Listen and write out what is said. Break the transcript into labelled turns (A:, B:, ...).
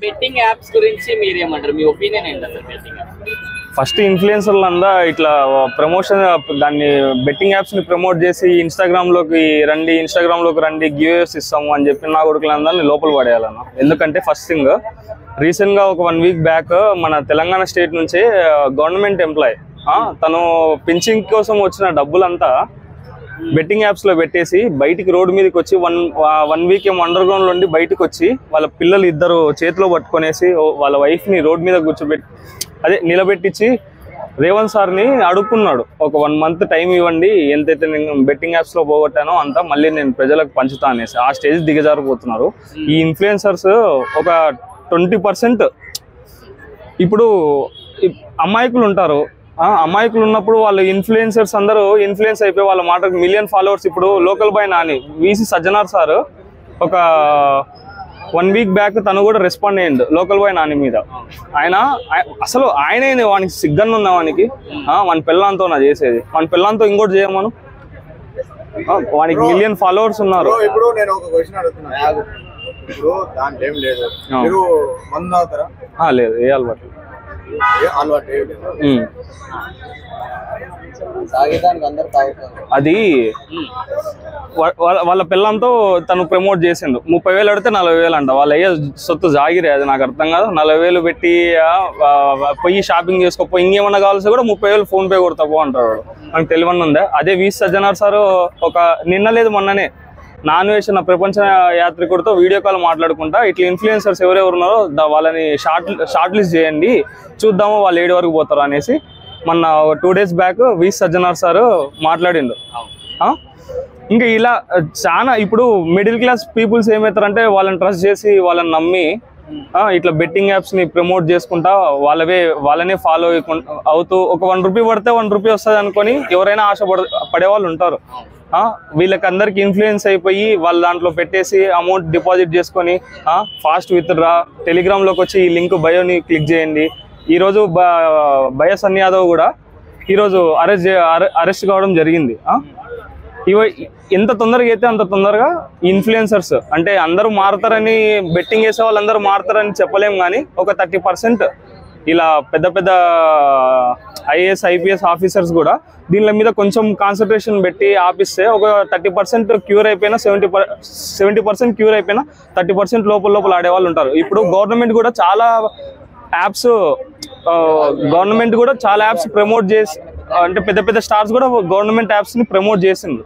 A: Betting apps గురించి మీరేమంటారు? మీ opinion ఏంటి అసలు బెట్టింగ్ యాప్స్?
B: ఫస్ట్ ఇన్ఫ్లుయెన్సర్లు అంతా ఇట్లా ప్రమోషన్ దాన్ని బెట్టింగ్ యాప్స్ని ప్రమోట్ చేసి ఇన్స్టాగ్రామ్లోకి రండి గివ్వేస్ ఇస్తాము అని చెప్పి నా కొడుకులందరినీ లోపల పడేయాలన్న. ఎందుకంటే ఫస్ట్ థింగ్ రీసెంట్గా ఒక 1 వీక్ బ్యాక్ మన తెలంగాణ స్టేట్ నుంచి గవర్నమెంట్ ఎంప్లాయ్ తను పింఛింగ్ కోసం వచ్చిన డబ్బులంతా బెట్టింగ్ యాప్స్లో పెట్టేసి బయటికి రోడ్డు మీదకి వచ్చి వన్ వీక్ ఏమో అండర్ గ్రౌండ్లో ఉండి బయటకు వచ్చి వాళ్ళ పిల్లలు ఇద్దరు చేతిలో పట్టుకొనేసి వాళ్ళ వైఫ్ని రోడ్డు మీద నిలబెట్టించి రేవంత్ సార్ని అడుక్కున్నాడు, ఒక 1 మంత్ టైం ఇవ్వండి, ఎంతైతే నేను బెట్టింగ్ యాప్స్లో పోగొట్టానో అంతా మళ్ళీ నేను ప్రజలకు పంచుతా అనేసి ఆ స్టేజ్ దిగజారిపోతున్నారు ఈ ఇన్ఫ్లుయెన్సర్స్. ఒక 20% ఇప్పుడు అమాయకులు ఉంటారు. అమాయకులు ఉన్నప్పుడు వాళ్ళు ఇన్ఫ్లుయెన్సర్స్ అందరూ ఇన్ఫ్లుయెన్స్ అయిపోయి వాళ్ళ మాటకు మిలియన్ ఫాలోవర్స్. ఇప్పుడు local boy Nani VC Sajjanar sir ఒక 1 వీక్ బ్యాక్ తను కూడా రెస్పాండ్ అయ్యిండు లోకల్ బాయ్ నాని మీద. అసలు ఆయనే వానికి సిగ్గన్న ఉన్న వానికి వాని పిల్లంతో నా చేసేది, వాని పిల్లంతో ఇంకోటి చేయమను, వానికి మిలియన్ ఫాలోవర్స్ ఉన్నారు.
C: ఇప్పుడు నేను ఒక క్వశ్చన్ అడుగుతున్నా, ఇప్పుడు దాంట్లో ఏం లేదు, మీరు మందు తాగుతారా?
B: లేదు, ఏ అలవాటు అది వాళ్ళ పిల్లంతో తను ప్రమోట్ చేసిండు. 30,000 అడితే 40,000 అంట. వాళ్ళ అయ్యే సొత్తు జాగిరే, అది నాకు అర్థం కాదు. 40,000 పెట్టి పోయి షాపింగ్ చేసుకోపో, ఇంకేమన్నా కావాల్సి కూడా 30,000 ఫోన్ పే కొడతాపో అంటాడు. మనకు తెలియని ఉందా? అదే వీసీ సజ్జనార్ సార్ ఒక నిన్న లేదు మొన్ననే నాన్ వేసిన ప్రపంచ యాత్రికుడితో వీడియో కాల్ మాట్లాడుకుంటా ఇట్లా ఇన్ఫ్లుయెన్సర్స్ ఎవరెవరు ఉన్నారో వాళ్ళని షార్ట్ లిస్ట్ చేయండి, చూద్దాము వాళ్ళు 7 వరకు పోతారు అనేసి మొన్న 2 days back VC Sajjanar sir మాట్లాడిండు. ఇంకా ఇలా చాలా ఇప్పుడు మిడిల్ క్లాస్ పీపుల్స్ ఏమవుతారంటే వాళ్ళని ట్రస్ట్ చేసి వాళ్ళని నమ్మి ఇట్లా బెట్టింగ్ యాప్స్ని ప్రమోట్ చేసుకుంటా వాళ్ళనే ఫాలో అవుతూ ఒక 1 రూపీ పడితే 1 రూపీ వస్తుంది అనుకొని ఎవరైనా పడే వాళ్ళు ఉంటారు. వీళ్ళకి అందరికి ఇన్ఫ్లుయెన్స్ అయిపోయి వాళ్ళ దాంట్లో పెట్టేసి అమౌంట్ డిపాజిట్ చేసుకొని ఫాస్ట్ విత్డ్రా, టెలిగ్రామ్లోకి వచ్చి ఈ లింక్ బయోని క్లిక్ చేయండి. ఈరోజు భయ సన్ యాదవ్ కూడా ఈరోజు అరెస్ట్ కావడం జరిగింది. ఎంత తొందరగా అయితే అంత తొందరగా ఇన్ఫ్లుయెన్సర్స్ అంటే అందరూ మారుతారని, బెట్టింగ్ వేసే వాళ్ళందరూ మారుతారని చెప్పలేం, కానీ ఒక 30% ఇలా పెద్ద పెద్ద ఐఏఎస్ ఐపీఎస్ ఆఫీసర్స్ కూడా దీనిల మీద కొంచెం కాన్సన్ట్రేషన్ పెట్టి ఆపిస్తే ఒక 30% క్యూర్ అయిపోయినా 70% క్యూర్ అయిపోయినా 30% లోపల ఆడేవాళ్ళు ఉంటారు. ఇప్పుడు గవర్నమెంట్ కూడా చాలా యాప్స్ ప్రమోట్ చేసి, అంటే పెద్ద పెద్ద స్టార్స్ కూడా గవర్నమెంట్ యాప్స్ని ప్రమోట్ చేసింది.